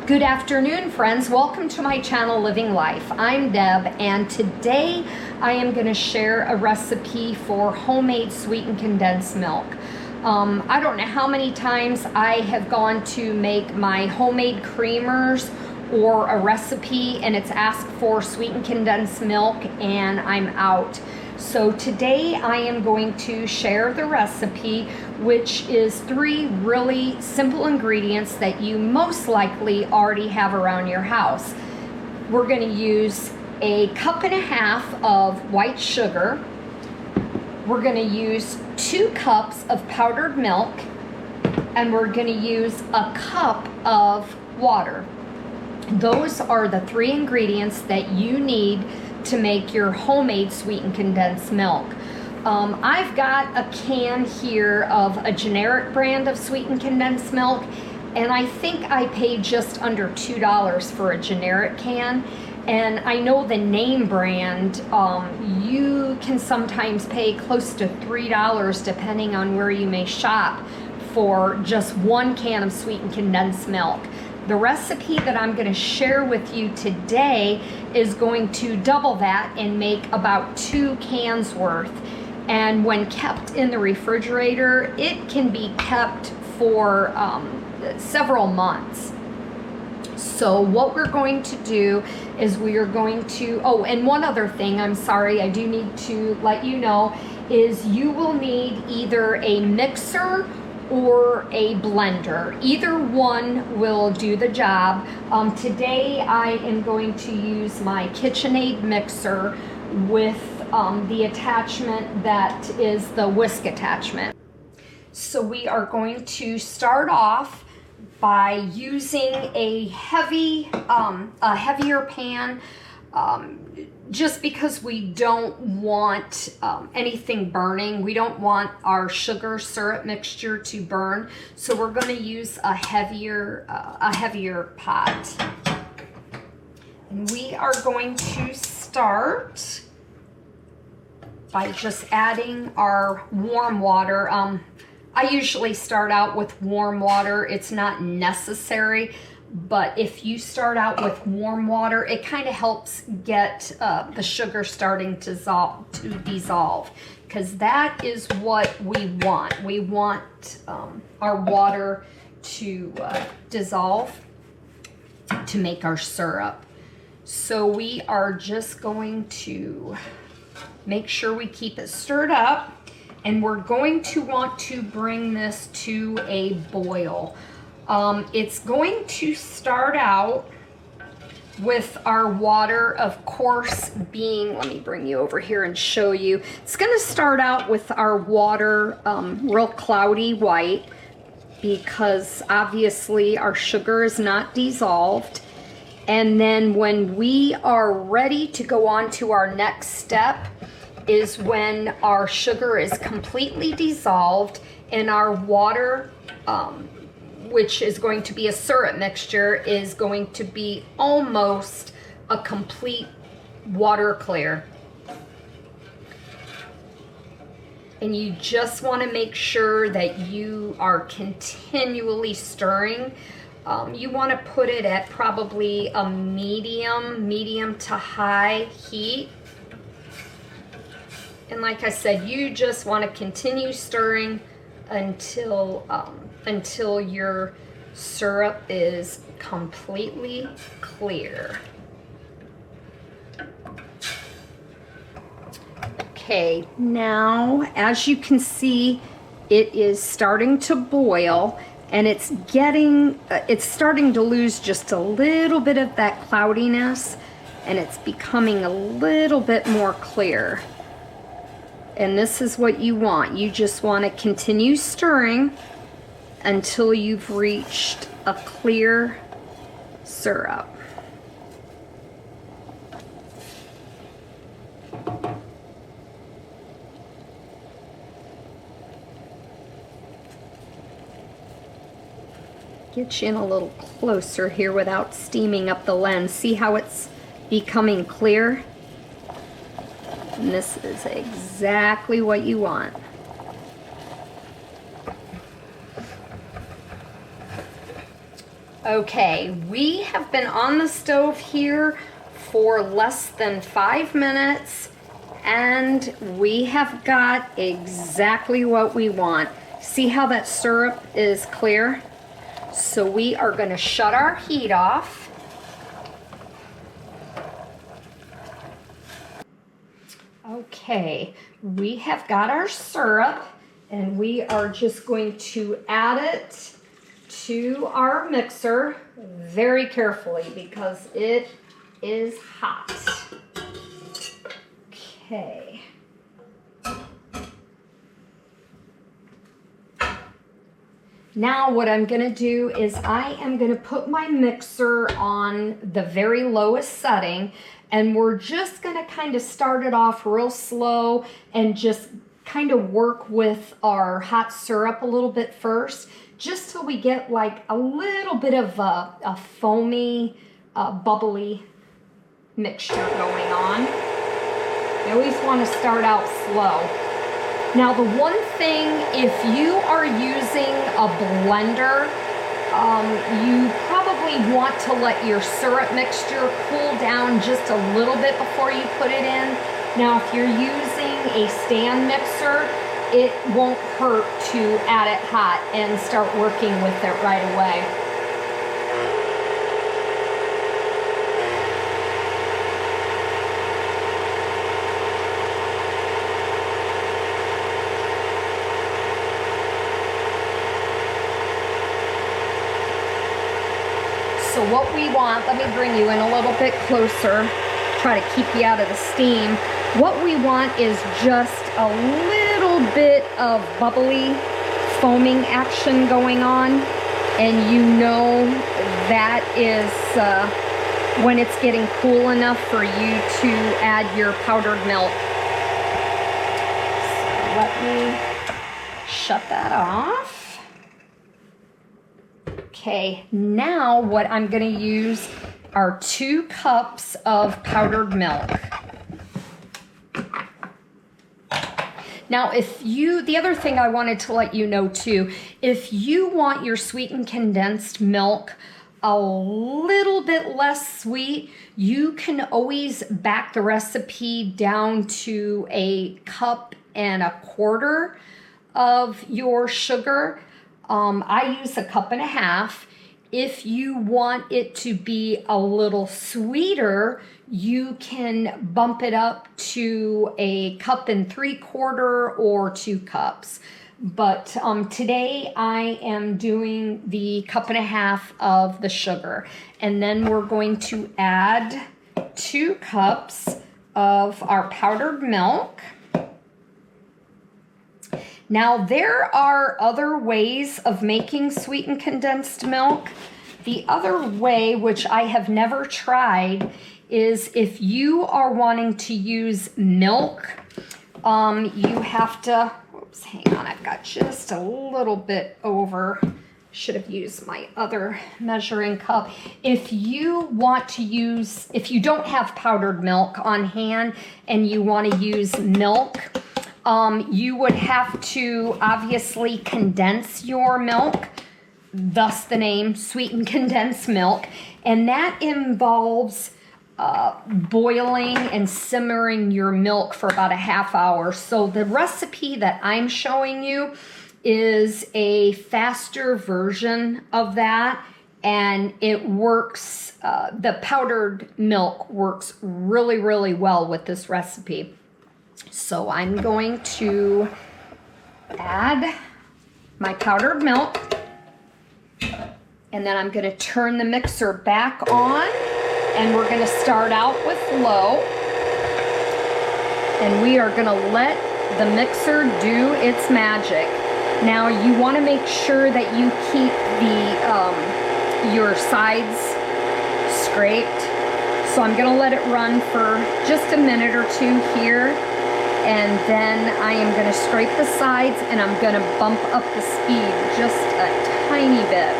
Good afternoon, friends. Welcome to my channel, Living Life. I'm Deb, and today I am going to share a recipe for homemade sweetened condensed milk. I don't know how many times I have gone to make my homemade creamers or a recipe and it's asked for sweetened condensed milk and I'm out. So today I am going to share the recipe, which is 3 really simple ingredients that you most likely already have around your house. We're going to use a 1.5 cups of white sugar. We're going to use 2 cups of powdered milk, and we're going to use a cup of water. Those are the 3 ingredients that you need to make your homemade sweetened condensed milk. I've got a can here of a generic brand of sweetened condensed milk, and I think I paid just under $2 for a generic can. And I know the name brand, you can sometimes pay close to $3 depending on where you may shop for just 1 can of sweetened condensed milk. The recipe that I'm going to share with you today is going to double that and make about 2 cans worth. And when kept in the refrigerator, it can be kept for several months. So what we're going to do is we are going to, oh, and one other thing, I'm sorry, I do need to let you know, is you will need either a mixer or a blender. Either one will do the job. Today I am going to use my KitchenAid mixer with the attachment that is the whisk attachment. So we are going to start off by using a heavier pan, just because we don't want anything burning. We don't want our sugar syrup mixture to burn, so we're going to use a heavier pot. And we are going to start by just adding our warm water. I usually start out with warm water. It's not necessary, but if you start out with warm water, it kind of helps get the sugar starting to dissolve, because that is what we want. We want our water to dissolve to make our syrup. So we are just going to make sure we keep it stirred up, and we're going to want to bring this to a boil. It's going to start out with our water, of course, being, let me bring you over here and show you. It's going to start out with our water real cloudy white, because obviously our sugar is not dissolved. And then when we are ready to go on to our next step is when our sugar is completely dissolved and our water, which is going to be a syrup mixture, is going to be almost a complete water clear. And you just want to make sure that you are continually stirring. You want to put it at probably a medium to high heat. And like I said, you just want to continue stirring until your syrup is completely clear. Okay, now as you can see, it is starting to boil, and it's starting to lose just a little bit of that cloudiness, and it's becoming a little bit more clear. And this is what you want. You just want to continue stirring until you've reached a clear syrup. Get you in a little closer here without steaming up the lens. See how it's becoming clear? And this is exactly what you want. Okay, we have been on the stove here for less than 5 minutes and we have got exactly what we want. See how that syrup is clear? So we are going to shut our heat off. Okay, we have got our syrup and we are just going to add it to our mixer very carefully because it is hot. Okay. Now what I'm going to do is I am going to put my mixer on the very lowest setting, and we're just going to kind of start it off real slow and just kind of work with our hot syrup a little bit first, just till we get like a little bit of a foamy, bubbly mixture going on. You always want to start out slow. Now the one thing, if you are using a blender, you probably want to let your syrup mixture cool down just a little bit before you put it in. Now if you're using a stand mixer, it won't hurt to add it hot and start working with it right away. So what we want, let me bring you in a little bit closer, try to keep you out of the steam. What we want is just a little bit of bubbly foaming action going on, and you know that is when it's getting cool enough for you to add your powdered milk. So let me shut that off. Okay, now what I'm going to use are 2 cups of powdered milk. Now, the other thing I wanted to let you know too, if you want your sweetened condensed milk a little bit less sweet, you can always back the recipe down to 1.25 cups of your sugar. I use 1.5 cups. If you want it to be a little sweeter, you can bump it up to 1.75 cups or 2 cups. But today I am doing the 1.5 cups of the sugar. And then we're going to add 2 cups of our powdered milk. Now, there are other ways of making sweetened condensed milk. The other way, which I have never tried, is if you are wanting to use milk, you have to, whoops, hang on, I've got just a little bit over. Should have used my other measuring cup. If you want to use, if you don't have powdered milk on hand and you want to use milk, you would have to obviously condense your milk, thus the name sweetened condensed milk, and that involves boiling and simmering your milk for about a half hour. So the recipe that I'm showing you is a faster version of that, and it works, the powdered milk works really, really well with this recipe. So I'm going to add my powdered milk, and then I'm going to turn the mixer back on, and we're going to start out with low, and we are going to let the mixer do its magic. Now you want to make sure that you keep your sides scraped. So I'm going to let it run for just a minute or 2 here. And then I am going to scrape the sides, and I'm going to bump up the speed just a tiny bit.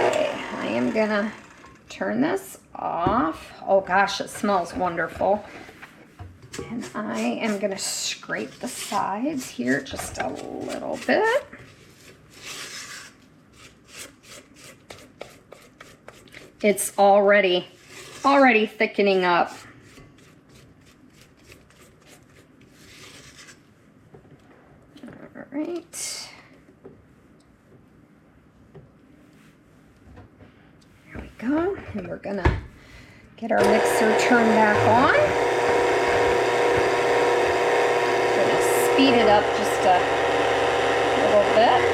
Okay, I am going to turn this off. Oh gosh, it smells wonderful. And I am going to scrape the sides here just a little bit. It's already thickening up. All right. There we go. And we're going to get our mixer turned back on. Going to speed it up just a little bit.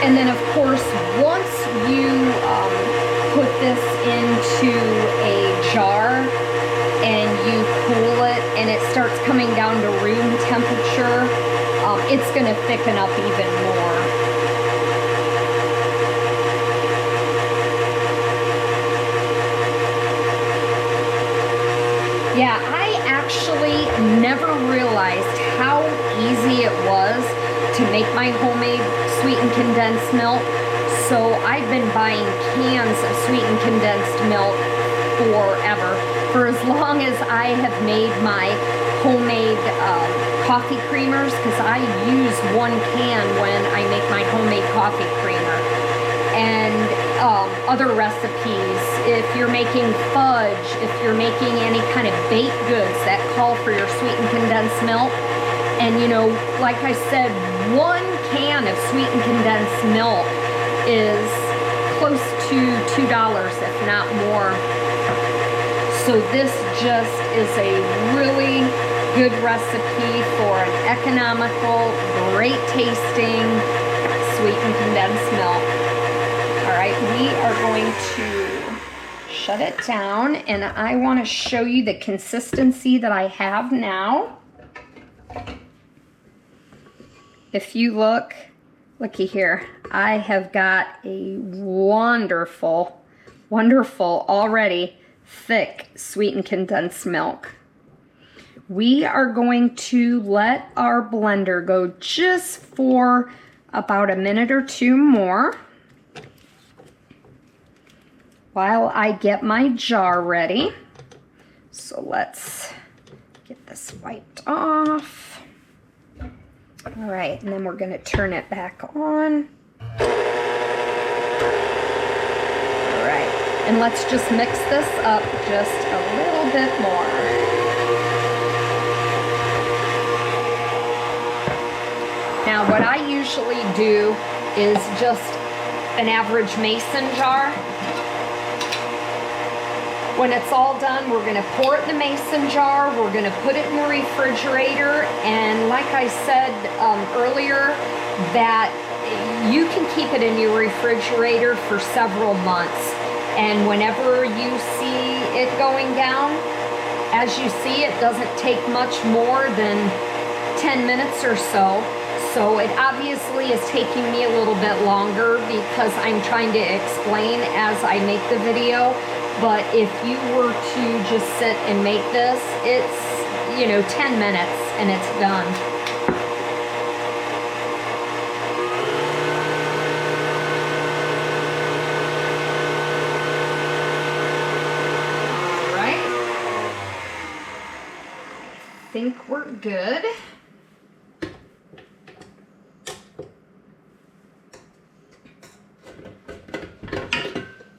And then, of course, once you put this into a jar and you cool it and it starts coming down to room temperature, it's going to thicken up even more. Yeah, I actually never realized how easy it was to make my homemade sweetened condensed milk. So I've been buying cans of sweetened condensed milk forever. For as long as I have made my homemade coffee creamers, because I use one can when I make my homemade coffee creamer. And other recipes, if you're making fudge, if you're making any kind of baked goods that call for your sweetened condensed milk. And you know, like I said, one can of sweetened condensed milk is close to $2, if not more. So this just is a really good recipe for an economical, great tasting sweetened condensed milk. All right, we are going to shut it down, and I want to show you the consistency that I have now. If you looky here, I have got a wonderful, already thick sweetened condensed milk. We are going to let our blender go just for about a minute or two more while I get my jar ready. So let's get this wiped off. All right, and then we're going to turn it back on. All right, and let's just mix this up just a little bit more. Now, what I usually do is just an average mason jar. When it's all done, we're going to pour it in the mason jar, we're going to put it in the refrigerator, and like I said earlier, that you can keep it in your refrigerator for several months, and whenever you see it going down, as you see, it doesn't take much more than 10 minutes or so. So it obviously is taking me a little bit longer because I'm trying to explain as I make the video. But if you were to just sit and make this, it's, you know, 10 minutes and it's done. All right. I think we're good.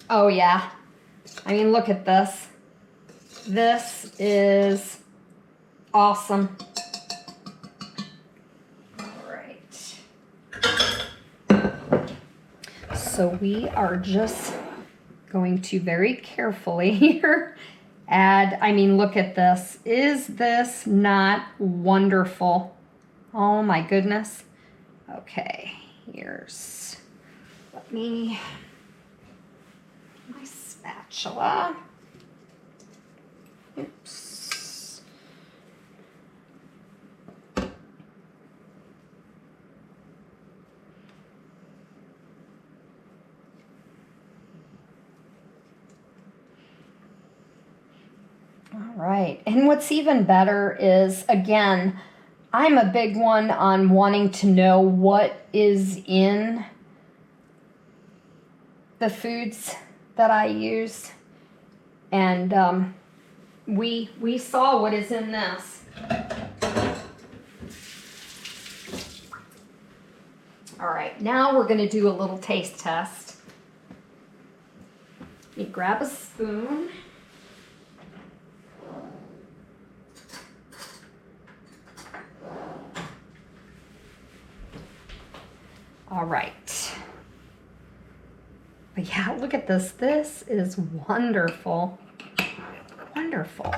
Oh yeah. I mean, look at this. This is awesome. All right. So we are just going to very carefully here add, I mean, look at this. Is this not wonderful? Oh my goodness. Okay, here's, let me, my spatula. Oops. All right, and what's even better is, again, I'm a big one on wanting to know what is in the foods that I use, and we saw what is in this. All right, now we're going to do a little taste test. Let me grab a spoon. All right. But yeah, look at this. This is wonderful. Wonderful.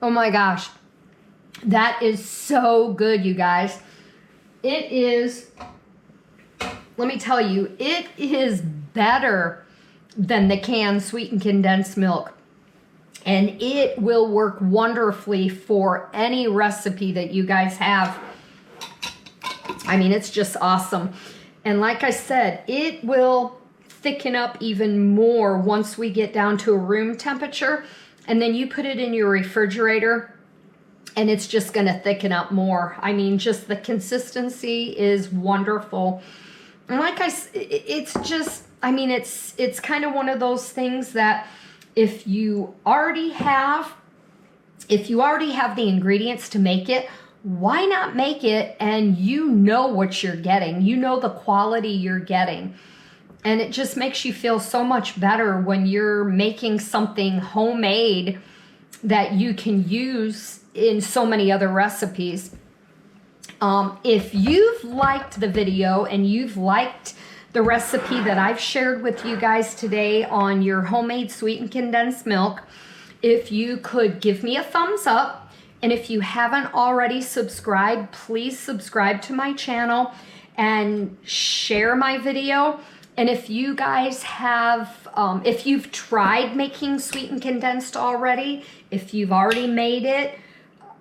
Oh my gosh. That is so good, you guys. It is, let me tell you, it is better than the canned sweetened condensed milk. And it will work wonderfully for any recipe that you guys have. I mean, it's just awesome. And like I said, it will thicken up even more once we get down to a room temperature. And then you put it in your refrigerator and it's just going to thicken up more. I mean, just the consistency is wonderful. And like I said, it's just, I mean, it's kind of one of those things that if you already have the ingredients to make it, why not make it and you know what you're getting? You know the quality you're getting. And it just makes you feel so much better when you're making something homemade that you can use in so many other recipes. If you've liked the video and you've liked the recipe that I've shared with you guys today on your homemade sweetened condensed milk, if you could give me a thumbs up. And if you haven't already subscribed, please subscribe to my channel and share my video. And if you guys have, if you've tried making sweetened condensed already, if you've already made it,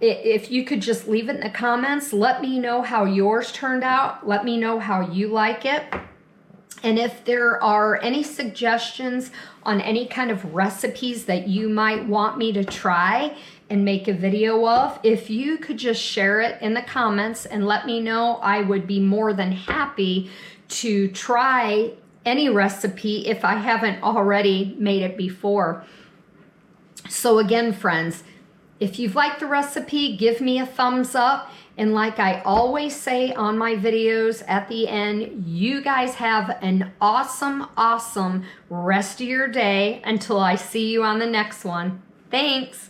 if you could just leave it in the comments, let me know how yours turned out. Let me know how you like it. And if there are any suggestions on any kind of recipes that you might want me to try and make a video of, if you could just share it in the comments and let me know, I would be more than happy to try any recipe if I haven't already made it before. So again, friends, if you've liked the recipe, give me a thumbs up. And like I always say on my videos at the end, you guys have an awesome, awesome rest of your day until I see you on the next one. Thanks.